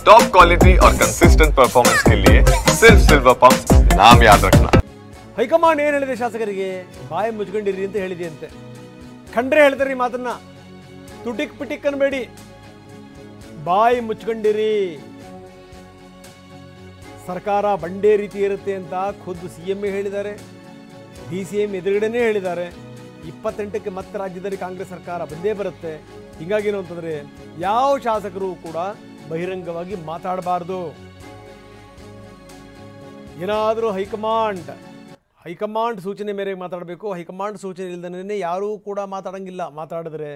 Top quality और consistent performance के लिए सिर्फ सिल्वर पंप नाम याद रखना। ಹೈಕಮಾಂಡ್ ಏನು ಹೇಳಿದೆ ಶಾಸಕರಿಗೆ? ಬಾಯಿ ಮುಚ್ಕೊಂಡಿರಿ ಅಂತ ಹೇಳಿದೆಯಂತೆ. ಖಂಡ್ರೆ ಹೇಳ್ತಾರೆ ಈ ಮಾತನ್ನ. ತುಟಿಕ್ ಪಿಟಿಕ್ ಅನ್ಬೇಡಿ, ಬಾಯಿ ಮುಚ್ಕೊಂಡಿರಿ. ಸರ್ಕಾರ ಬಂಡೆ ರೀತಿ ಇರುತ್ತೆ ಅಂತ ಖುದ್ದು CM ಹೇಳಿದ್ದಾರೆ, DCM ಎದುರುಗಡೆನೇ ಹೇಳಿದ್ದಾರೆ. 28ಕ್ಕೆ ಮತ್ತೆ ರಾಜ್ಯದಲ್ಲಿ ಕಾಂಗ್ರೆಸ್ ಸರ್ಕಾರ ಬಂದೇ ಬರುತ್ತೆ. ಹೀಗಾಗಿ ಏನು ಅಂತಂದರೆ ಯಾವ ಶಾಸಕರು ಕೂಡ ಬಹಿರಂಗವಾಗಿ ಮಾತಾಡಬಾರ್ದು. ಏನಾದರೂ ಹೈಕಮಾಂಡ್ ಸೂಚನೆ ಮೇರೆಗೆ ಮಾತಾಡಬೇಕು. ಹೈಕಮಾಂಡ್ ಸೂಚನೆ ಇಲ್ಲದೇ ಯಾರೂ ಕೂಡ ಮಾತಾಡೋಂಗಿಲ್ಲ. ಮಾತಾಡಿದ್ರೆ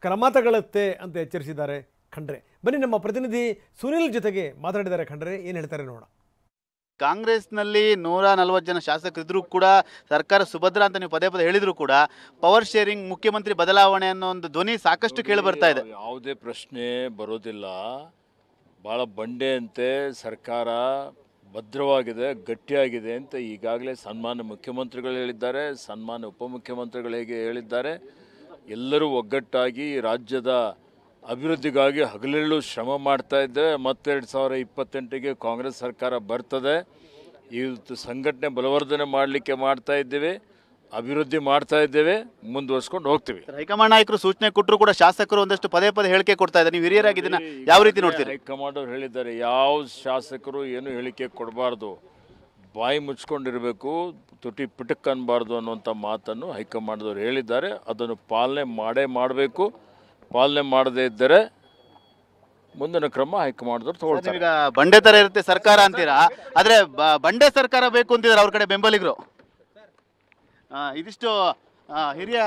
ಕ್ರಮ ತಗೊಳ್ಳುತ್ತೆ ಅಂತ ಎಚ್ಚರಿಸಿದ್ದಾರೆ ಖಂಡ್ರೆ. ಬನ್ನಿ ನಮ್ಮ ಪ್ರತಿನಿಧಿ ಸುನಿಲ್ ಜೊತೆಗೆ ಮಾತಾಡಿದ್ದಾರೆ ಖಂಡ್ರೆ, ಏನು ಹೇಳ್ತಾರೆ ನೋಡೋಣ. ಕಾಂಗ್ರೆಸ್ನಲ್ಲಿ 140 ಜನ ಶಾಸಕರಿದ್ರೂ ಕೂಡ ಸರ್ಕಾರ ಸುಭದ್ರ ಅಂತ ನೀವು ಪದೇ ಪದೇ ಹೇಳಿದ್ರು ಕೂಡ ಪವರ್ ಶೇರಿಂಗ್, ಮುಖ್ಯಮಂತ್ರಿ ಬದಲಾವಣೆ ಅನ್ನೋ ಒಂದು ಧ್ವನಿ ಸಾಕಷ್ಟು ಕೇಳಿ ಬರ್ತಾ ಇದೆ. ಯಾವುದೇ ಪ್ರಶ್ನೆ ಬರೋದಿಲ್ಲ. ಭಾಳ ಬಂಡೆ ಅಂತೆ ಸರ್ಕಾರ ಭದ್ರವಾಗಿದೆ, ಗಟ್ಟಿಯಾಗಿದೆ ಅಂತ ಈಗಾಗಲೇ ಸನ್ಮಾನ್ಯ ಮುಖ್ಯಮಂತ್ರಿಗಳು ಹೇಳಿದ್ದಾರೆ, ಸನ್ಮಾನ್ಯ ಉಪಮುಖ್ಯಮಂತ್ರಿಗಳು ಹೇಗೆ ಹೇಳಿದ್ದಾರೆ. ಎಲ್ಲರೂ ಒಗ್ಗಟ್ಟಾಗಿ ರಾಜ್ಯದ ಅಭಿವೃದ್ಧಿಗಾಗಿ ಹಗಲಿರುಳು ಶ್ರಮ ಮಾಡ್ತಾ ಇದ್ದೇವೆ. ಮತ್ತೆ 2028ಗೆ ಕಾಂಗ್ರೆಸ್ ಸರ್ಕಾರ ಬರ್ತದೆ. ಇವತ್ತು ಸಂಘಟನೆ ಬಲವರ್ಧನೆ ಮಾಡಲಿಕ್ಕೆ ಮಾಡ್ತಾ ಇದ್ದೇವೆ, ಅಭಿವೃದ್ಧಿ ಮಾಡ್ತಾ ಇದ್ದೇವೆ, ಮುಂದುವರ್ಸ್ಕೊಂಡು ಹೋಗ್ತೀವಿ. ಹೈಕಮಾಂಡ್ ನಾಯಕರು ಸೂಚನೆ ಕೊಟ್ಟರು ಕೂಡ ಶಾಸಕರು ಒಂದಷ್ಟು ಪದೇ ಪದೇ ಹೇಳಿಕೆ ಕೊಡ್ತಾ ಇದ್ದಾರೆ. ನೀವು ಹಿರಿಯರಾಗಿದ್ದೀನ, ಯಾವ ರೀತಿ ನೋಡ್ತೀರಿ? ಹೈಕಮಾಂಡ್ ಅವರು ಹೇಳಿದ್ದಾರೆ, ಯಾವ ಶಾಸಕರು ಏನು ಹೇಳಿಕೆ ಕೊಡಬಾರ್ದು, ಬಾಯಿ ಮುಚ್ಕೊಂಡಿರಬೇಕು, ತುಟಿ ಪಿಟಕ್ ಅನ್ನಬಾರ್ದು ಅನ್ನುವಂಥ ಮಾತನ್ನು ಹೈಕಮಾಂಡ್ದವ್ರು ಹೇಳಿದ್ದಾರೆ. ಅದನ್ನು ಪಾಲನೆ ಮಾಡಬೇಕು. ಪಾಲನೆ ಮಾಡದೇ ಇದ್ದರೆ ಮುಂದಿನ ಕ್ರಮ ಹೈಕಮಾಂಡ್ದವ್ರು ತಗೊಳ್ತಾರೆ. ಈಗ ಬಂಡೆ ತರ ಇರುತ್ತೆ ಸರ್ಕಾರ ಅಂತೀರಾ, ಆದ್ರೆ ಬಂಡೆ ಸರ್ಕಾರ ಬೇಕು ಅಂತಿದ್ದಾರೆ ಅವ್ರ ಕಡೆ ಬೆಂಬಲಿಗರು. ಇದಿಷ್ಟು ಹಿರಿಯ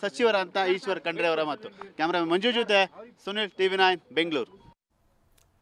ಸಚಿವರ ಅಂತ ಈಶ್ವರ್ ಖಂಡ್ರೆ ಅವರ ಮಾತು. ಕ್ಯಾಮ್ರಾಮನ್ ಮಂಜು ಜೊತೆ ಸುನಿಲ್, TV9 ಬೆಂಗಳೂರು.